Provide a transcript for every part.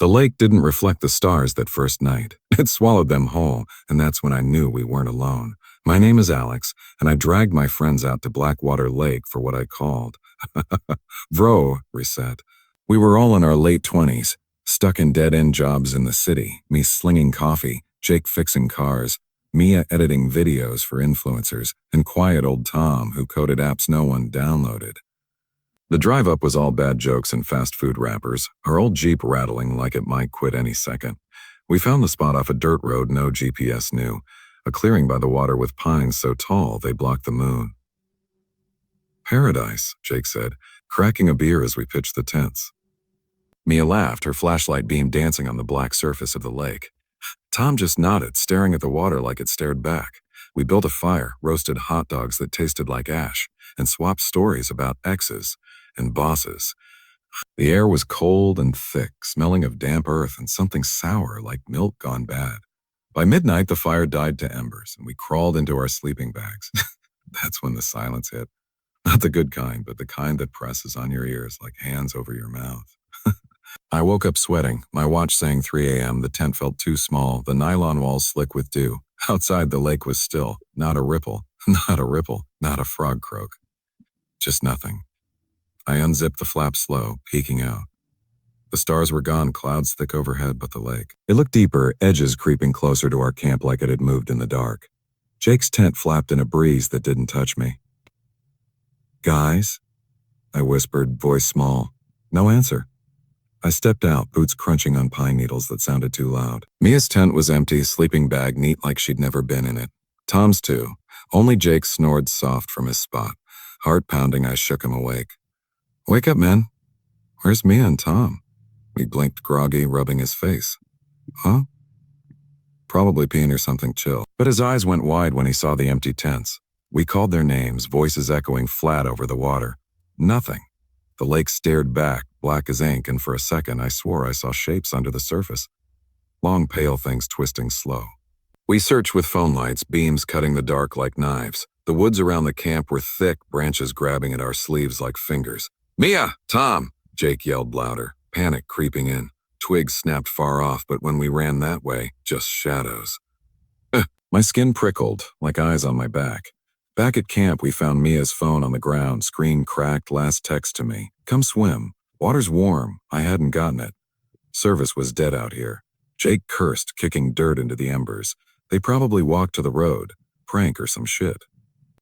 The lake didn't reflect the stars that first night. It swallowed them whole, and that's when I knew we weren't alone. My name is Alex, and I dragged my friends out to Blackwater Lake for what I called Bro reset. We were all in our late 20s, stuck in dead-end jobs in the city, me slinging coffee, Jake fixing cars, Mia editing videos for influencers, and quiet old Tom who coded apps no one downloaded. The drive-up was all bad jokes and fast food wrappers, our old Jeep rattling like it might quit any second. We found the spot off a dirt road no GPS knew, a clearing by the water with pines so tall they blocked the moon. Paradise, Jake said, cracking a beer as we pitched the tents. Mia laughed, her flashlight beam dancing on the black surface of the lake. Tom just nodded, staring at the water like it stared back. We built a fire, roasted hot dogs that tasted like ash, and swapped stories about exes and bosses. The air was cold and thick, smelling of damp earth and something sour like milk gone bad. By midnight, the fire died to embers, and we crawled into our sleeping bags. That's when the silence hit. Not the good kind, but the kind that presses on your ears like hands over your mouth. I woke up sweating, my watch saying 3 a.m., the tent felt too small, the nylon walls slick with dew. Outside, the lake was still, not a ripple, not a ripple, not a frog croak. Just nothing. I unzipped the flap slow, peeking out. The stars were gone, clouds thick overhead but the lake. It looked deeper, edges creeping closer to our camp like it had moved in the dark. Jake's tent flapped in a breeze that didn't touch me. "Guys?" I whispered, voice small. No answer. I stepped out, boots crunching on pine needles that sounded too loud. Mia's tent was empty, sleeping bag neat like she'd never been in it. Tom's too. Only Jake snored soft from his spot. Heart pounding, I shook him awake. "Wake up, man. Where's Mia and Tom?" He blinked groggy, rubbing his face. "Huh?" Probably peeing or something chill. But his eyes went wide when he saw the empty tents. We called their names, voices echoing flat over the water. Nothing. The lake stared back, black as ink, and for a second I swore I saw shapes under the surface. Long, pale things twisting slow. We searched with phone lights, beams cutting the dark like knives. The woods around the camp were thick, branches grabbing at our sleeves like fingers. "Mia! Tom!" Jake yelled louder, panic creeping in. Twigs snapped far off, but when we ran that way, just shadows. My skin prickled, like eyes on my back. Back at camp, we found Mia's phone on the ground, screen cracked, last text to me. "Come swim. Water's warm." I hadn't gotten it. Service was dead out here. Jake cursed, kicking dirt into the embers. They probably walked to the road. Prank or some shit.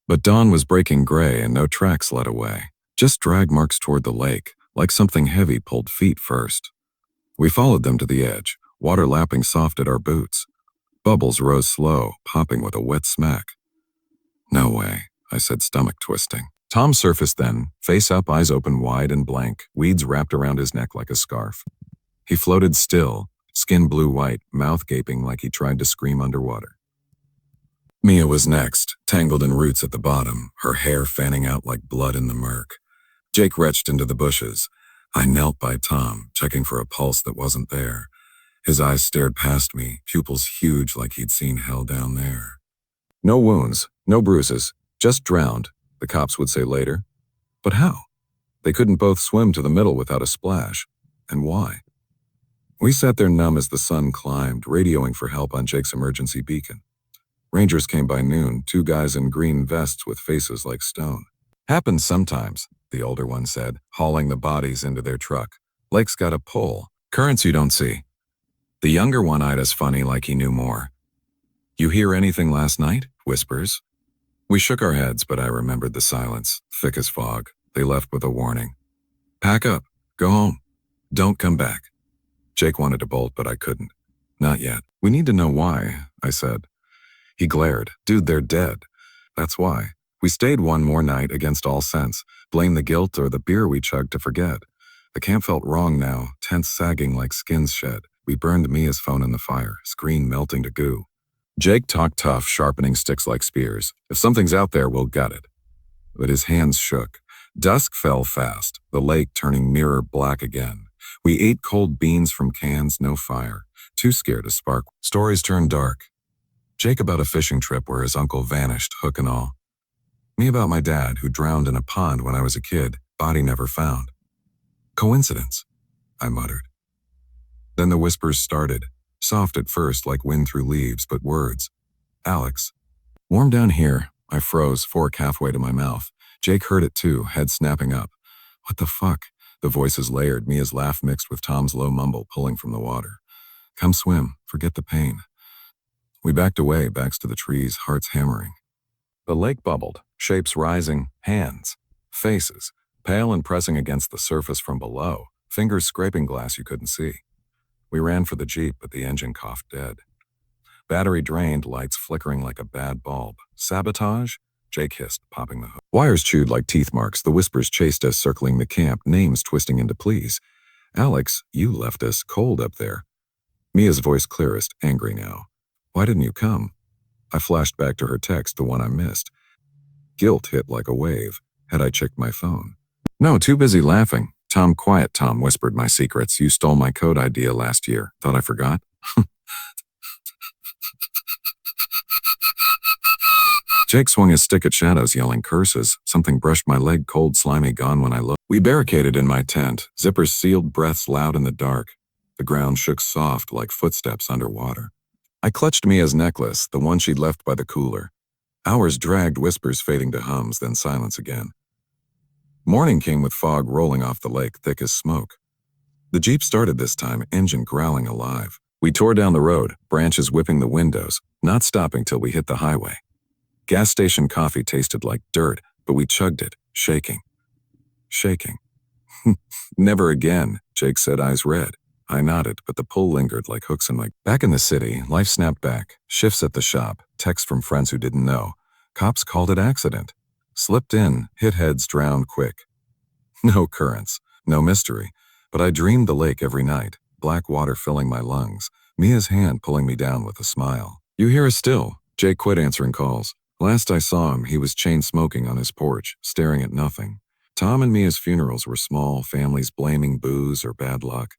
But dawn was breaking gray and no tracks led away. Just drag marks toward the lake, like something heavy pulled feet first. We followed them to the edge, water lapping soft at our boots. Bubbles rose slow, popping with a wet smack. "No way," I said, stomach twisting. Tom surfaced then, face up, eyes open wide and blank, weeds wrapped around his neck like a scarf. He floated still, skin blue-white, mouth gaping like he tried to scream underwater. Mia was next, tangled in roots at the bottom, her hair fanning out like blood in the murk. Jake retched into the bushes. I knelt by Tom, checking for a pulse that wasn't there. His eyes stared past me, pupils huge like he'd seen hell down there. No wounds, no bruises, just drowned, the cops would say later. But how? They couldn't both swim to the middle without a splash. And why? We sat there numb as the sun climbed, radioing for help on Jake's emergency beacon. Rangers came by noon, 2 guys in green vests with faces like stone. "Happens sometimes," the older one said, hauling the bodies into their truck. "Lake's got a pull. Currents you don't see." The younger one eyed us funny like he knew more. "You hear anything last night?" Whispers. We shook our heads, but I remembered the silence, thick as fog. They left with a warning. "Pack up. Go home. Don't come back." Jake wanted to bolt, but I couldn't. "Not yet. We need to know why," I said. He glared. "Dude, they're dead. That's why. We stayed one more night against all sense. Blame the guilt or the beer we chugged to forget. The camp felt wrong now, tents sagging like skins shed. We burned Mia's phone in the fire, screen melting to goo. Jake talked tough, sharpening sticks like spears. "If something's out there, we'll gut it." But his hands shook. Dusk fell fast, the lake turning mirror black again. We ate cold beans from cans, no fire. Too scared to spark. Stories turned dark. Jake about a fishing trip where his uncle vanished, hook and all. Me about my dad, who drowned in a pond when I was a kid, body never found. "Coincidence," I muttered. Then the whispers started, soft at first like wind through leaves, but words. Alex. Warm down here. I froze, fork halfway to my mouth. Jake heard it too, head snapping up. What the fuck? The voices layered, Mia's laugh mixed with Tom's low mumble pulling from the water. Come swim, forget the pain. We backed away, backs to the trees, hearts hammering. The lake bubbled, shapes rising, hands, faces, pale and pressing against the surface from below, fingers scraping glass you couldn't see. We ran for the Jeep, but the engine coughed dead. Battery drained, lights flickering like a bad bulb. Sabotage? Jake hissed, popping the hood. Wires chewed like teeth marks, the whispers chased us, circling the camp, names twisting into pleas. Alex, you left us cold up there. Mia's voice clearest, angry now. Why didn't you come? I flashed back to her text, the one I missed. Guilt hit like a wave. Had I checked my phone? No, too busy laughing. Tom, quiet, Tom whispered my secrets. You stole my code idea last year. Thought I forgot? Jake swung his stick at shadows, yelling curses. Something brushed my leg, cold, slimy, gone when I looked. We barricaded in my tent, zippers sealed, breaths loud in the dark. The ground shook soft like footsteps underwater. I clutched Mia's necklace, the one she'd left by the cooler. Hours dragged, whispers fading to hums, then silence again. Morning came with fog rolling off the lake, thick as smoke. The Jeep started this time, engine growling alive. We tore down the road, branches whipping the windows, not stopping till we hit the highway. Gas station coffee tasted like dirt, but we chugged it, shaking. Shaking. Never again, Jake said, eyes red. I nodded, but the pull lingered like hooks in my... Back in the city, life snapped back. Shifts at the shop, texts from friends who didn't know. Cops called it accident. Slipped in, hit heads, drowned quick. No currents, no mystery. But I dreamed the lake every night, black water filling my lungs, Mia's hand pulling me down with a smile. You hear us still. Jake quit answering calls. Last I saw him, he was chain smoking on his porch, staring at nothing. Tom and Mia's funerals were small, families blaming booze or bad luck.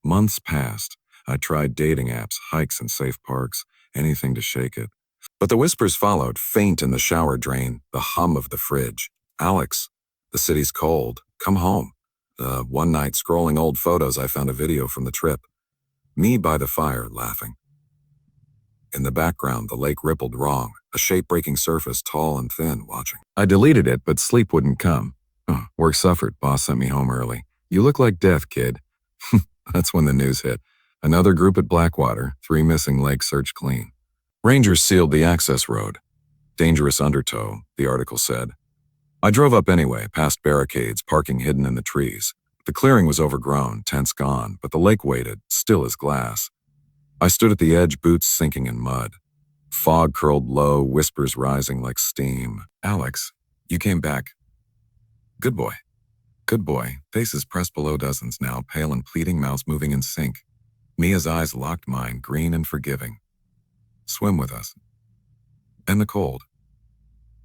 Months passed. I tried dating apps, hikes in safe parks, anything to shake it. But the whispers followed, faint in the shower drain, the hum of the fridge. Alex, the city's cold. Come home. One night, scrolling old photos, I found a video from the trip. Me by the fire, laughing. In the background, the lake rippled wrong, a shape-breaking surface, tall and thin, watching. I deleted it, but sleep wouldn't come. Work suffered. Boss sent me home early. You look like death, kid. That's when the news hit. Another group at Blackwater, 3 missing, lake search clean. Rangers sealed the access road. Dangerous undertow, the article said. I drove up anyway, past barricades, parking hidden in the trees. The clearing was overgrown, tents gone, but the lake waited, still as glass. I stood at the edge, boots sinking in mud. Fog curled low, whispers rising like steam. Alex, you came back. Good boy. Good boy. Faces pressed below dozens now, pale and pleading, mouths moving in sync. Mia's eyes locked mine, green and forgiving. Swim with us. In the cold.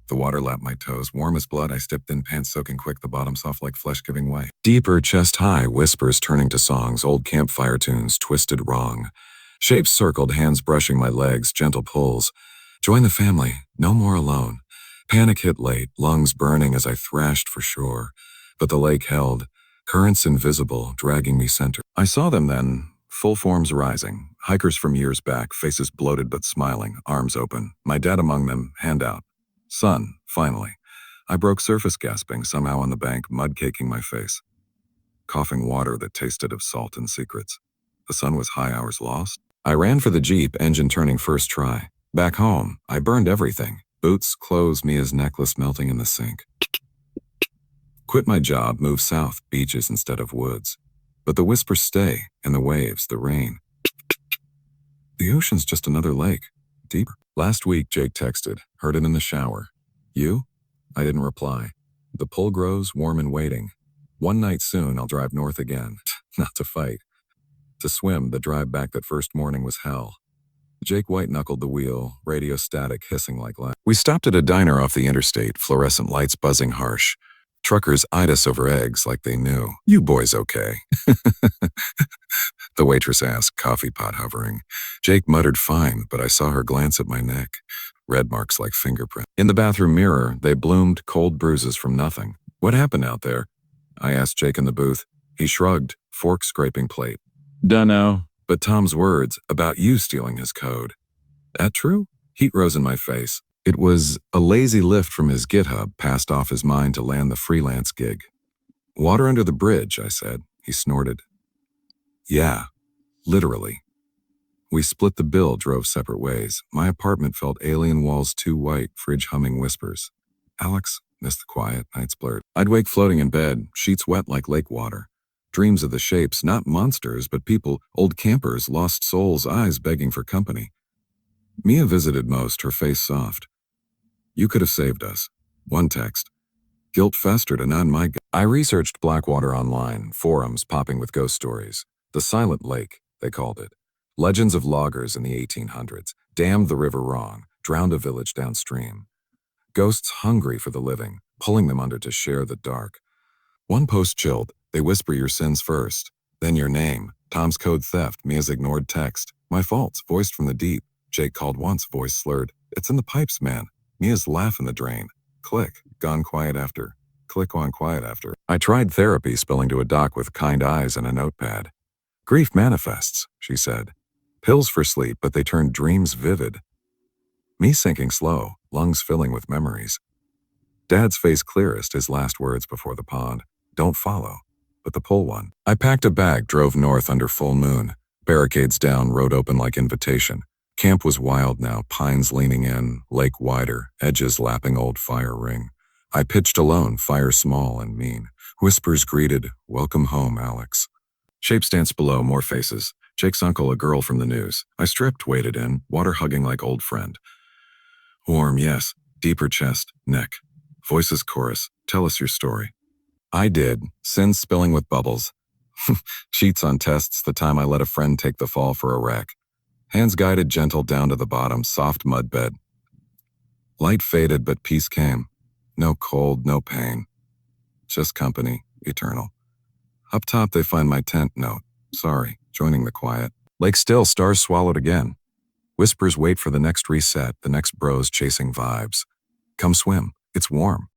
The water lapped my toes, warm as blood. I stepped in, pants soaking quick, the bottom soft like flesh giving way. Deeper, chest high, whispers turning to songs, old campfire tunes, twisted wrong. Shapes circled, hands brushing my legs, gentle pulls. Join the family, no more alone. Panic hit late, lungs burning as I thrashed for shore. But the lake held, currents invisible, dragging me center. I saw them then, full forms rising, hikers from years back, faces bloated but smiling, arms open, my dad among them, hand out. Sun, finally. I broke surface, gasping, somehow on the bank, mud caking my face. Coughing water that tasted of salt and secrets. The sun was high, hours lost. I ran for the Jeep, engine turning first try. Back home, I burned everything. Boots, clothes, Mia's necklace melting in the sink. Quit my job, move south, beaches instead of woods. But the whispers stay, and the waves, the rain. The ocean's just another lake, deeper. Last week, Jake texted, heard it in the shower. You? I didn't reply. The pull grows, warm and waiting. One night soon, I'll drive north again. Not to fight. To swim, the drive back that first morning was hell. Jake white-knuckled the wheel, radio static hissing like laughter. We stopped at a diner off the interstate, fluorescent lights buzzing harsh. Truckers eyed us over eggs like they knew. You boys okay? The waitress asked, coffee pot hovering. Jake muttered fine, but I saw her glance at my neck. Red marks like fingerprints. In the bathroom mirror, they bloomed, cold bruises from nothing. What happened out there? I asked Jake in the booth. He shrugged, fork scraping plate. Dunno. But Tom's words about you stealing his code. That true? Heat rose in my face. It was a lazy lift from his GitHub passed off his mind to land the freelance gig. Water under the bridge, I said. He snorted. Yeah, literally. We split the bill, drove separate ways. My apartment felt alien walls too white, fridge humming whispers. Alex, missed the quiet, nights blurred. I'd wake floating in bed, sheets wet like lake water. Dreams of the shapes, not monsters, but people, old campers, lost souls, eyes begging for company. Mia visited most, her face soft. You could have saved us. One text. Guilt festered and on my... I researched Blackwater online, forums popping with ghost stories. The Silent Lake, they called it. Legends of loggers in the 1800s, dammed the river wrong, drowned a village downstream. Ghosts hungry for the living, pulling them under to share the dark. One post chilled, they whisper your sins first, then your name, Tom's code theft, Mia's ignored text. My faults, voiced from the deep. Jake called once, voice slurred. It's in the pipes, man. Mia's laugh in the drain. Click, gone quiet after. Click on quiet after. I tried therapy, spilling to a doc with kind eyes and a notepad. Grief manifests, she said. Pills for sleep, but they turned dreams vivid. Me sinking slow, lungs filling with memories. Dad's face clearest, his last words before the pond. Don't follow, but the pull one. I packed a bag, drove north under full moon. Barricades down, road open like invitation. Camp was wild now, pines leaning in, lake wider, edges lapping old fire ring. I pitched alone, fire small and mean. Whispers greeted, welcome home, Alex. Shapes danced below, more faces. Jake's uncle, a girl from the news. I stripped, waded in, water hugging like old friend. Warm, yes. Deeper chest, neck. Voices chorus, tell us your story. I did, sins spilling with bubbles. Sheets on tests, the time I let a friend take the fall for a wreck. Hands guided gentle down to the bottom, soft mud bed. Light faded, but peace came. No cold, no pain. Just company, eternal. Up top they find my tent note. Sorry, joining the quiet. Lake still, stars swallowed again. Whispers wait for the next reset, the next bros chasing vibes. Come swim, it's warm.